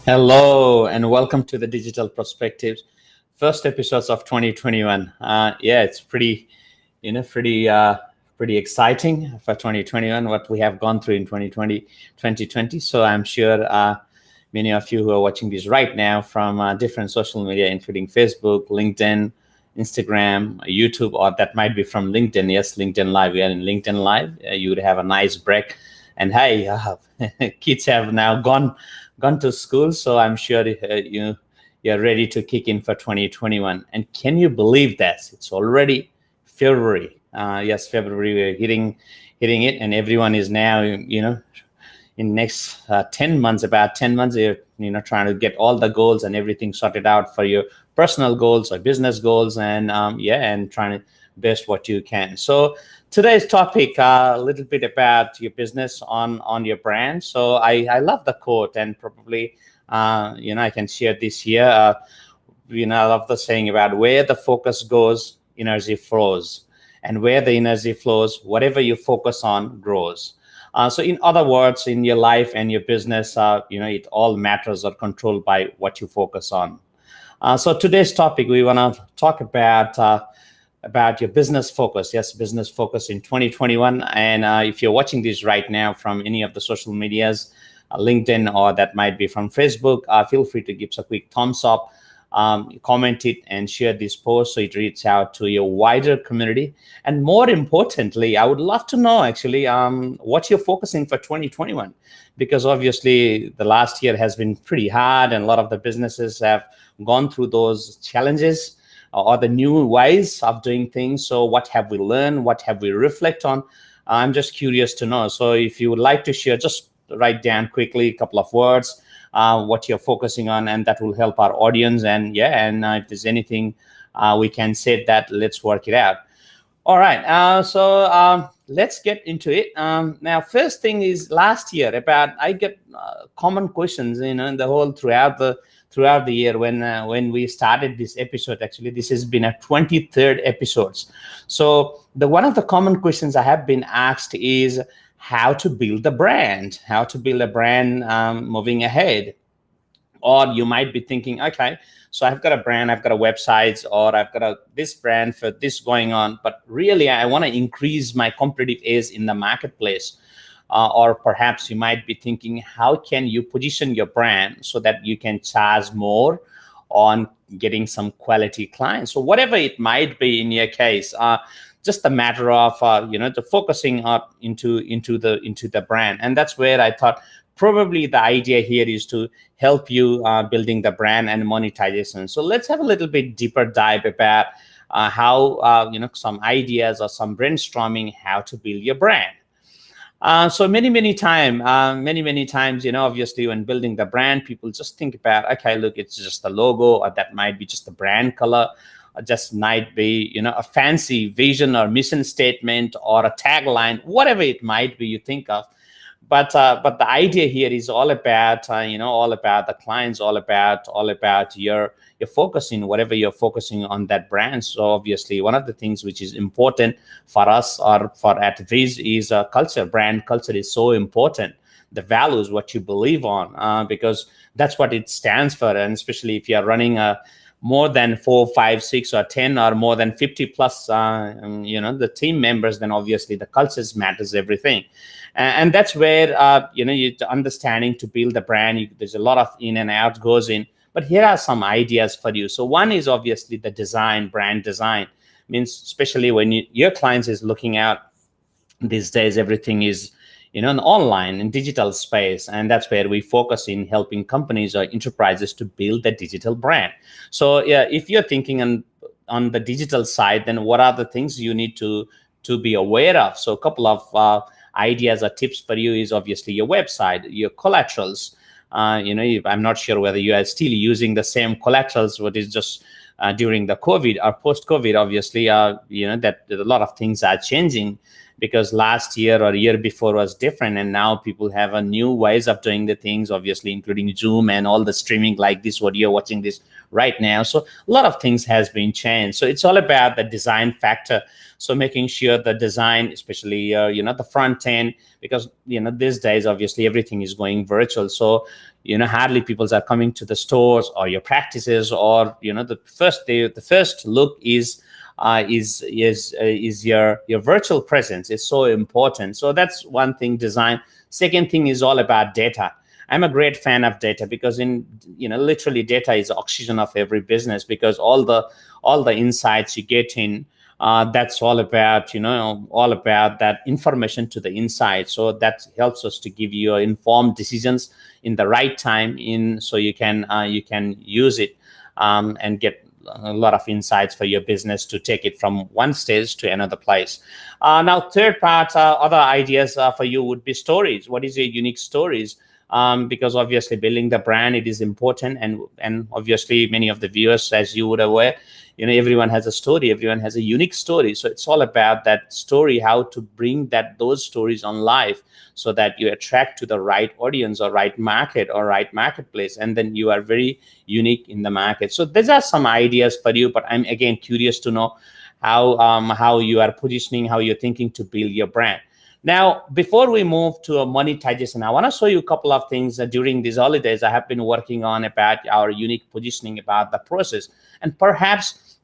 Hello and welcome to the Digital Perspectives first episodes of 2021. It's pretty exciting for 2021 what we have gone through in 2020. So I'm sure many of you who are watching this right now from different social media, including Facebook, LinkedIn, Instagram, YouTube, or that might be from LinkedIn. Yes, LinkedIn Live. We are in LinkedIn Live. You would have a nice break. And hey, kids have now gone to school, so I'm sure you're ready to kick in for 2021. And can you believe that it's already February? Yes, February we're hitting it, and everyone is now in next 10 months, about 10 months, you're trying to get all the goals and everything sorted out for your personal goals or business goals, and and trying to best what you can. So today's topic a little bit about your business on your brand. So I love the quote, and probably I can share this here. I love the saying about where the focus goes, energy flows, and where the energy flows, whatever you focus on grows. So in other words, in your life and your business, it all matters or controlled by what you focus on. So today's topic, we want to talk about your business focus. Yes, business focus in 2021. And if you're watching this right now from any of the social medias, LinkedIn, or that might be from Facebook, feel free to give us a quick thumbs up, comment it, and share this post so it reaches out to your wider community. And more importantly, I would love to know actually what you're focusing for 2021, because obviously the last year has been pretty hard, and a lot of the businesses have gone through those challenges or the new ways of doing things. So what have we learned? What have we reflect on? I'm just curious to know. So if you would like to share, just write down quickly a couple of words, what you're focusing on, and that will help our audience. And if there's anything we can say, that let's work it out. All right. So let's get into it. Now, first thing is last year I get common questions, in the whole throughout the year when we started this episode. Actually, this has been a 23rd episodes. So one of the common questions I have been asked is how to build a brand, moving ahead. Or you might be thinking, okay, so I've got a brand, I've got a website, or I've got this brand for this going on, but really I want to increase my competitive edge in the marketplace. Or perhaps you might be thinking, how can you position your brand so that you can charge more on getting some quality clients? So whatever it might be in your case, just a matter of the focusing up into the brand. And that's where I thought probably the idea here is to help you building the brand and monetization. So let's have a little bit deeper dive about how some ideas or some brainstorming how to build your brand. So many times, obviously when building the brand, people just think about, okay, look, it's just the logo, or that might be just the brand color, or just might be, a fancy vision or mission statement or a tagline, whatever it might be you think of. But the idea here is all about, all about the clients, all about your focusing, whatever you're focusing on that brand. So obviously, one of the things which is important for us or for at Viz is culture. Brand culture is so important. The values, what you believe on, because that's what it stands for. And especially if you're running more than 4, 5, 6, or 10, or more than 50 plus, the team members, then obviously the cultures matters everything. And that's where, you're understanding to build the brand. There's a lot of in and out goes in. But here are some ideas for you. So one is obviously the design, brand design. Means especially when your clients is looking out these days, everything is, in online and digital space. And that's where we focus in helping companies or enterprises to build a digital brand. So if you're thinking on the digital side, then what are the things you need to be aware of? So a couple of ideas or tips for you is obviously your website, your collaterals. I'm not sure whether you are still using the same collaterals, what is just during the COVID or post-COVID, obviously, that a lot of things are changing. because last year or year before was different, and now people have a new ways of doing the things, obviously including Zoom and all the streaming like this, what you're watching this right now. So a lot of things has been changed. So it's all about the design factor. So making sure the design, especially the front end, because these days obviously everything is going virtual. So hardly people are coming to the stores or your practices, or the first look is your virtual presence is so important. So that's one thing, design. Second thing is all about data. I'm a great fan of data, because literally data is the oxygen of every business, because all the insights you get in, that's all about that information to the inside. So that helps us to give you informed decisions in the right time, so you can use it and get a lot of insights for your business to take it from one stage to another place. Now, third part, other ideas for you would be stories. What is your unique stories? Because obviously building the brand, it is important, and obviously many of the viewers, as you would aware, everyone has a story, everyone has a unique story. So it's all about that story, how to bring those stories on live, so that you attract to the right audience or right market or right marketplace, and then you are very unique in the market. So these are some ideas for you, but I'm again curious to know how you are positioning, how you're thinking to build your brand. Now, before we move to a monetization, I want to show you a couple of things during these holidays I have been working on about our unique positioning, about the process. And perhaps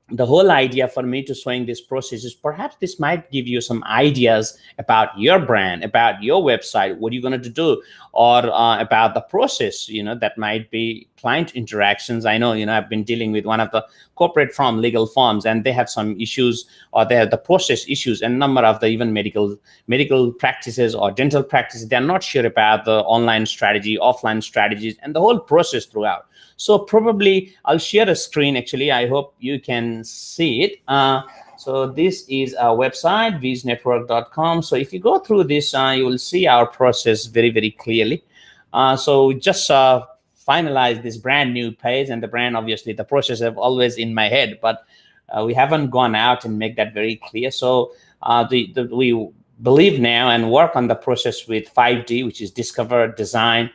the whole idea for me to showing this process is perhaps this might give you some ideas about your brand, about your website, what you're going to do, or about the process, that might be client interactions. I know, I've been dealing with one of the corporate legal firms, and they have some issues, or they have the process issues, and a number of the even medical practices or dental practices, they're not sure about the online strategy, offline strategies, and the whole process throughout. So probably I'll share a screen. Actually, I hope you can see it. So this is our website, vizNetwork.com. So if you go through this, you will see our process very, very clearly. So just finalize this brand new page, and the brand, obviously the process have always in my head, but we haven't gone out and make that very clear. So we believe now and work on the process with 5D, which is discover, design,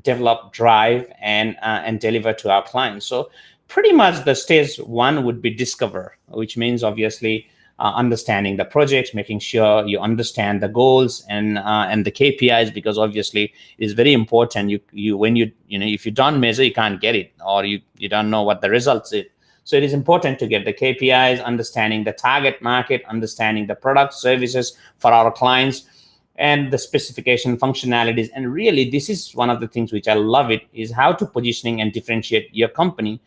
develop, drive, and deliver to our clients. So pretty much the stage one would be discover, which means obviously understanding the projects, making sure you understand the goals and the KPIs, because obviously it's very important. If you don't measure, you can't get it, or you don't know what the results is. So it is important to get the KPIs, understanding the target market, understanding the products, services for our clients, and the specification functionalities. And really, this is one of the things which I love it, is how to positioning and differentiate your company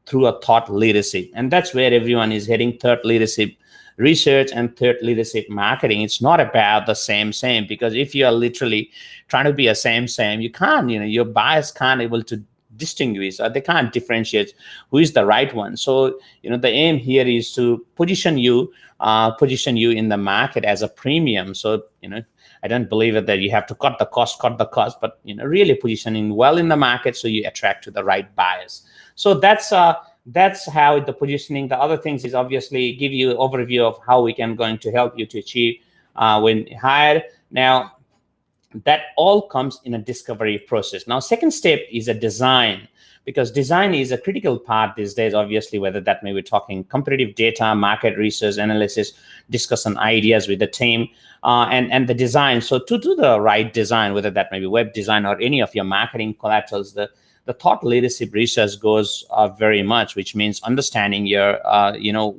through a thought leadership. And that's where everyone is heading, thought leadership research and thought leadership marketing. It's not about the same, because if you are literally trying to be a same, you can't, your buyers can't able to distinguish, or they can't differentiate who is the right one. So the aim here is to position you in the market as a premium. So I don't believe that you have to cut the cost, but really positioning well in the market, so you attract to the right buyers. So that's how the positioning. The other things is obviously give you an overview of how we can going to help you to achieve when hired. Now, that all comes in a discovery process. Now, second step is a design, because design is a critical part these days, obviously, whether that may be talking competitive data, market research, analysis, discussion ideas with the team, and the design. So to do the right design, whether that may be web design or any of your marketing collaterals, the thought leadership research goes very much, which means understanding your,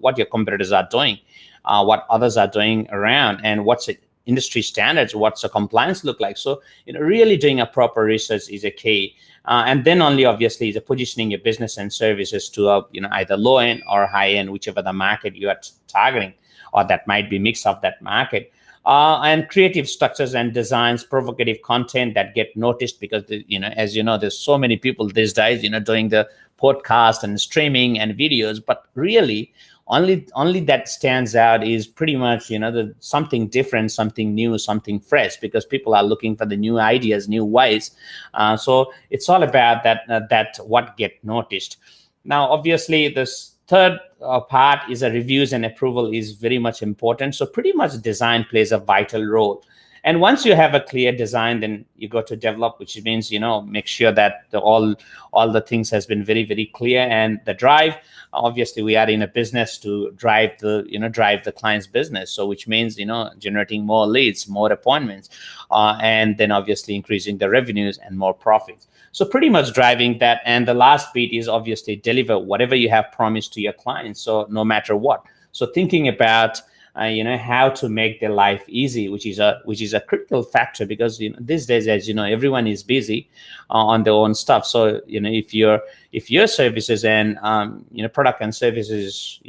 what your competitors are doing, what others are doing around, and what's it, industry standards, what's the compliance look like. So really doing a proper research is a key, and then only obviously is positioning your business and services to either low end or high end, whichever the market you are targeting, or that might be mix of that market. And creative structures and designs, provocative content that get noticed, because as there's so many people these days doing the podcast and streaming and videos, but really only that stands out is pretty much something different, something new, something fresh, because people are looking for the new ideas, new ways. So it's all about that what get noticed. Now, obviously, this third part is a reviews and approval is very much important. So pretty much design plays a vital role. And once you have a clear design, then you go to develop, which means, make sure that all the things has been very, very clear. And the drive, obviously we are in a business to drive the client's business. So which means, generating more leads, more appointments, and then obviously increasing the revenues and more profits. So pretty much driving that. And the last bit is obviously deliver whatever you have promised to your clients. So no matter what. So thinking about how to make their life easy, which is a critical factor, because these days, as everyone is busy on their own stuff. So if your services and product and services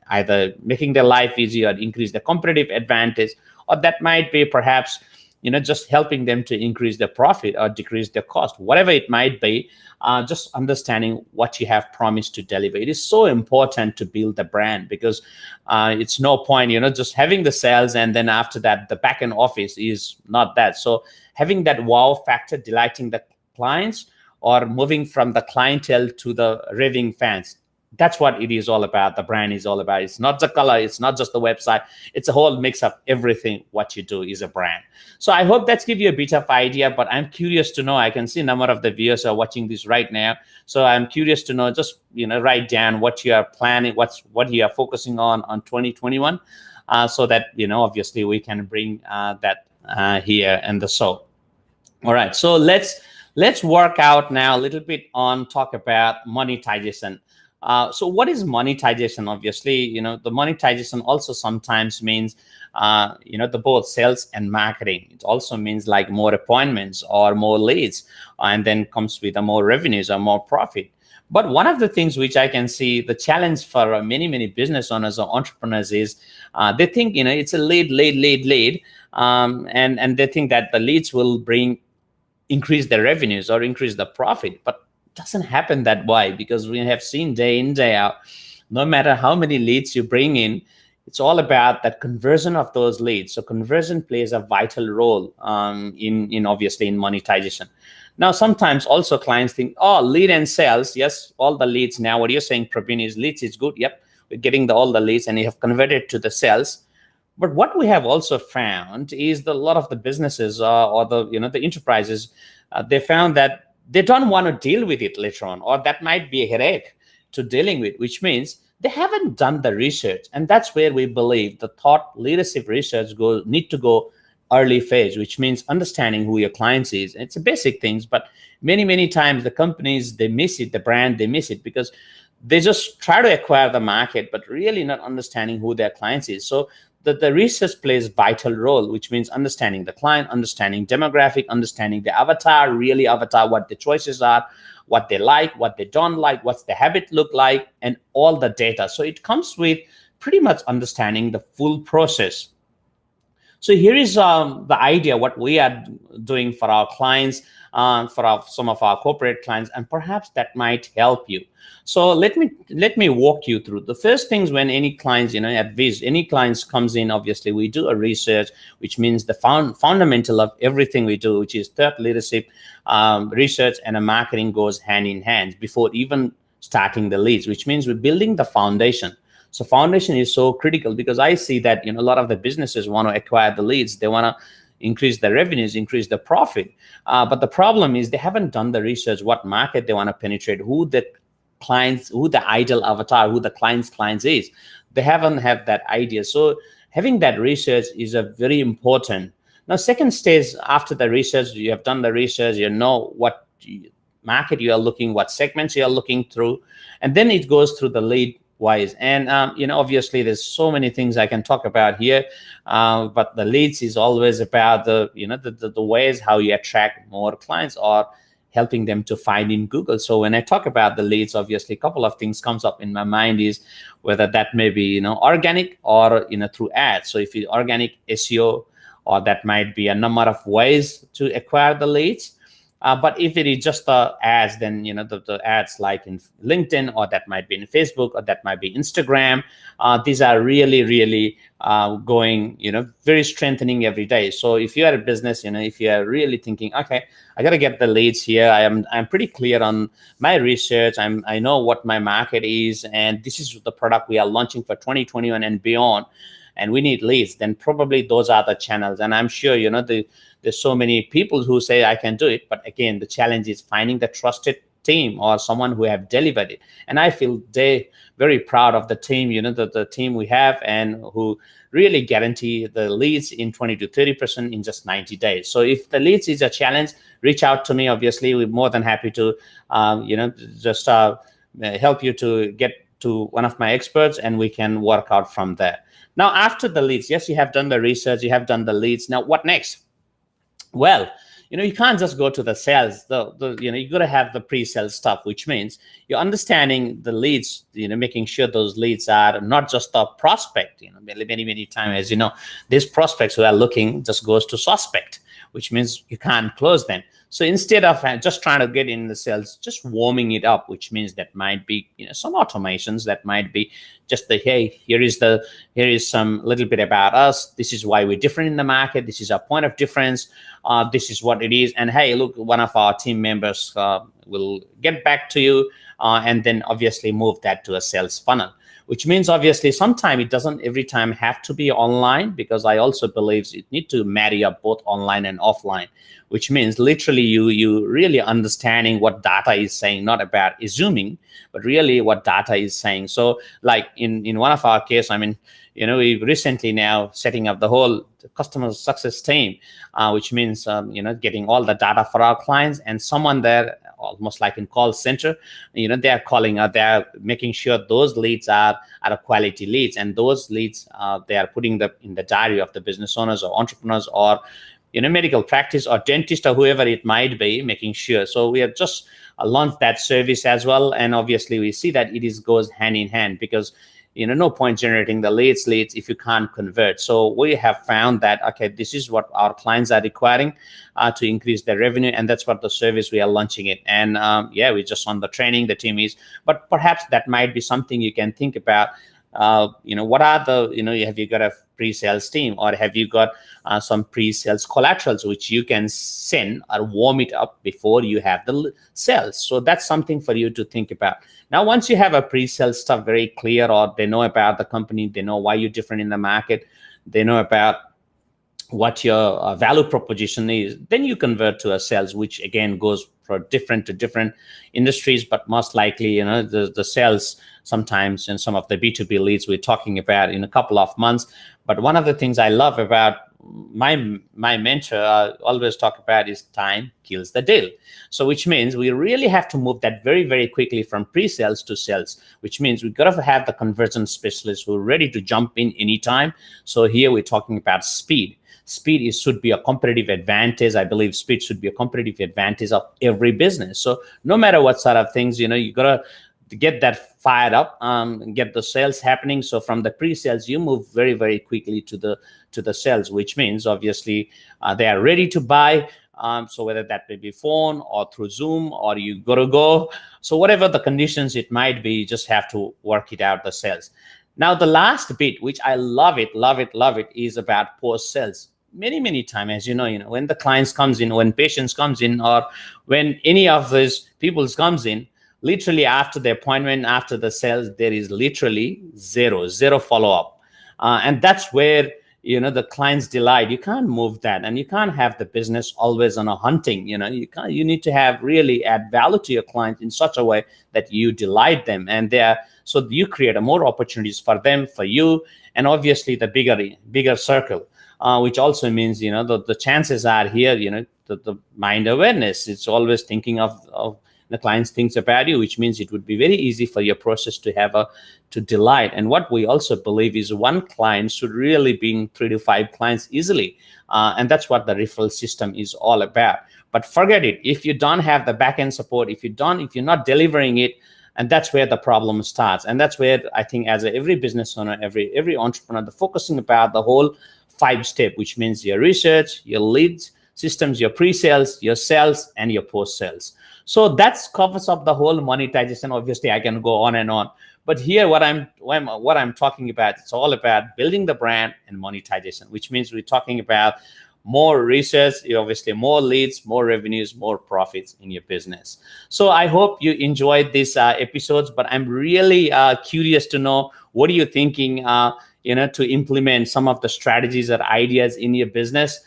either making their life easy or increase the competitive advantage, or that might be perhaps just helping them to increase their profit or decrease their cost, whatever it might be, just understanding what you have promised to deliver. It is so important to build the brand, because it's no point, just having the sales and then after that, the back end office is not that. So having that wow factor, delighting the clients, or moving from the clientele to the raving fans. That's what it is all about. The brand is all about. It's not the color. It's not just the website. It's a whole mix of everything. What you do is a brand. So I hope that's give you a bit of idea, but I'm curious to know, I can see a number of the viewers are watching this right now. So I'm curious to know, just, write down what you are planning, what you are focusing on 2021, so that, obviously we can bring that here in the show. All right. So let's work out now a little bit on talk about monetization. So what is monetization? Obviously, the monetization also sometimes means, the both sales and marketing. It also means like more appointments or more leads, and then comes with more revenues or more profit. But one of the things which I can see the challenge for many, many business owners or entrepreneurs is they think, it's a lead, and they think that the leads will increase the revenues or increase the profit. But doesn't happen that way, because we have seen day in, day out, no matter how many leads you bring in, it's all about that conversion of those leads. So conversion plays a vital role in obviously in monetization. Now, sometimes also clients think, oh, lead and sales, yes, all the leads. Now what you're saying, Praveen, is leads is good. Yep, we're getting all the leads and you have converted to the sales. But what we have also found is that a lot of the businesses or the enterprises, they found that they don't want to deal with it later on, or that might be a headache to dealing with, which means they haven't done the research. And that's where we believe the thought leadership research need to go early phase, which means understanding who your clients is. It's a basic things, but many, many times the companies, they miss it, the brand, they miss it, because they just try to acquire the market, but really not understanding who their clients is. So the research plays vital role, which means understanding the client, understanding demographic, understanding the avatar, what the choices are, what they like, what they don't like, what's the habit look like, and all the data. So it comes with pretty much understanding the full process. So here is the idea, what we are doing for our clients, for some of our corporate clients, and perhaps that might help you. So let me walk you through the first things. When any clients, at Viz, any clients comes in, obviously we do a research, which means the fundamental of everything we do, which is thought leadership, research, and a marketing goes hand in hand before even starting the leads, which means we're building the foundation. So foundation is so critical, because I see that a lot of the businesses want to acquire the leads, they want to increase the revenues, increase the profit, but the problem is they haven't done the research, what market they want to penetrate, who the clients, who the ideal avatar, who the clients is. They haven't had that idea. So having that research is a very important. Now, second stage after the research, you have done the research, you know what market you are looking, what segments you are looking through, and then it goes through the lead wise. And obviously there's so many things I can talk about here, but the leads is always about the ways how you attract more clients or helping them to find in Google. So when I talk about the leads, obviously a couple of things comes up in my mind is whether that may be organic or through ads. So if it's organic SEO, or that might be a number of ways to acquire the leads. But if it is just the ads, then the ads like in LinkedIn, or that might be in Facebook, or that might be Instagram. These are really, really going, very strengthening every day. So if you are a business, if you are really thinking, okay, I got to get the leads here. I'm pretty clear on my research. I know what my market is, and this is the product we are launching for 2021 and beyond, and we need leads. Then probably those are the channels. And I'm sure there's so many people who say I can do it, but again, the challenge is finding the trusted team or someone who have delivered it. And I feel very proud of the team, the team we have, and who really guarantee the leads in 20 to 30% in just 90 days. So if the leads is a challenge, reach out to me. Obviously, we're more than happy to just help you to get to one of my experts, and we can work out from there. Now, after the leads, yes, you have done the research, you have done the leads. Now, what next? Well, you can't just go to the sales. You got to have the pre-sales stuff, which means you're understanding the leads, making sure those leads are not just a prospect. Many times, as these prospects who are looking just goes to suspect, which means you can't close them. So instead of just trying to get in the sales, just warming it up, which means that might be some automations, that might be just hey, here is some little bit about us. This is why we're different in the market. This is our point of difference. This is what it is. And hey, look, one of our team members will get back to you, and then obviously move that to a sales funnel. Which means obviously sometimes it doesn't every time have to be online, because I also believe it need to marry up both online and offline, which means literally you really understanding what data is saying, not about assuming, but really what data is saying. So like in one of our case, we recently now setting up the whole customer success team, which means getting all the data for our clients, and someone there, almost like in call center, they are calling, they're making sure those leads are quality leads, and those leads they are putting in the diary of the business owners or entrepreneurs or medical practice or dentist or whoever it might be, making sure. So we have just launched that service as well, and obviously we see that it goes hand in hand, because no point generating the leads if you can't convert. So we have found that, okay, this is what our clients are requiring to increase their revenue, and that's what the service we are launching it. And we're just on the training, the team is, but perhaps that might be something you can think about. What are the, have you got a pre-sales team, or have you got some pre-sales collaterals which you can send or warm it up before you have the sales? So that's something for you to think about. Now, once you have a pre-sales stuff very clear, or they know about the company, they know why you're different in the market, they know about what your value proposition is, then you convert to a sales, which again goes for different to different industries, but most likely, the sales sometimes in some of the B2B leads we're talking about in a couple of months. But one of the things I love about my mentor always talk about is time kills the deal. So which means we really have to move that very, very quickly from pre-sales to sales, which means we've got to have the conversion specialists who are ready to jump in anytime. So here we're talking about speed. Speed should be a competitive advantage. I believe speed should be a competitive advantage of every business. So no matter what sort of things, you got to get that fired up, get the sales happening. So from the pre-sales, you move very, very quickly to the sales, which means obviously they are ready to buy. So whether that may be phone or through Zoom, or you got to go. So whatever the conditions it might be, you just have to work it out, the sales. Now, the last bit, which I love it, is about post-sales. Many times, as you know, when the clients comes in, when patients comes in, or when any of those people comes in, literally after the appointment, after the sales, there is literally zero follow-up. And that's where, the client's delight. You can't move that, and you can't have the business always on a hunting. You need to have really add value to your client in such a way that you delight them, and so you create more opportunities for them, for you, and obviously the bigger circle, which also means, the chances are here, the mind awareness. It's always thinking of the clients thinks about you, which means it would be very easy for your process to delight. And what we also believe is one client should really bring 3 to 5 clients easily. And that's what the referral system is all about. But forget it. If you don't have the back-end support, if you're not delivering it, and that's where the problem starts. And that's where I think as every business owner, every entrepreneur, the focusing about the whole 5-step, which means your research, your leads, systems, your pre-sales, your sales, and your post-sales. So that covers up the whole monetization. Obviously, I can go on and on, but here what I'm talking about, it's all about building the brand and monetization, which means we're talking about more research, obviously more leads, more revenues, more profits in your business. So I hope you enjoyed these episodes, but I'm really curious to know, what are you thinking, to implement some of the strategies or ideas in your business.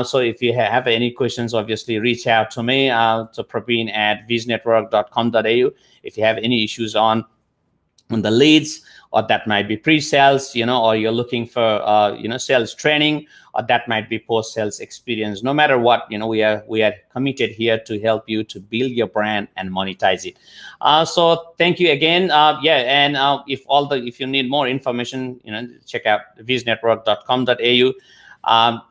So if you have any questions, obviously reach out to me, to praveen@viznetwork.com.au. If you have any issues on the leads, or that might be pre-sales, or you're looking for, sales training, or that might be post-sales experience. No matter what, we are committed here to help you to build your brand and monetize it. So thank you again. And if you need more information, check out viznetwork.com.au.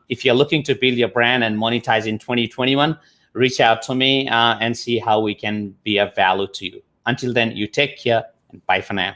If you're looking to build your brand and monetize in 2021, reach out to me and see how we can be of value to you. Until then, you take care and bye for now.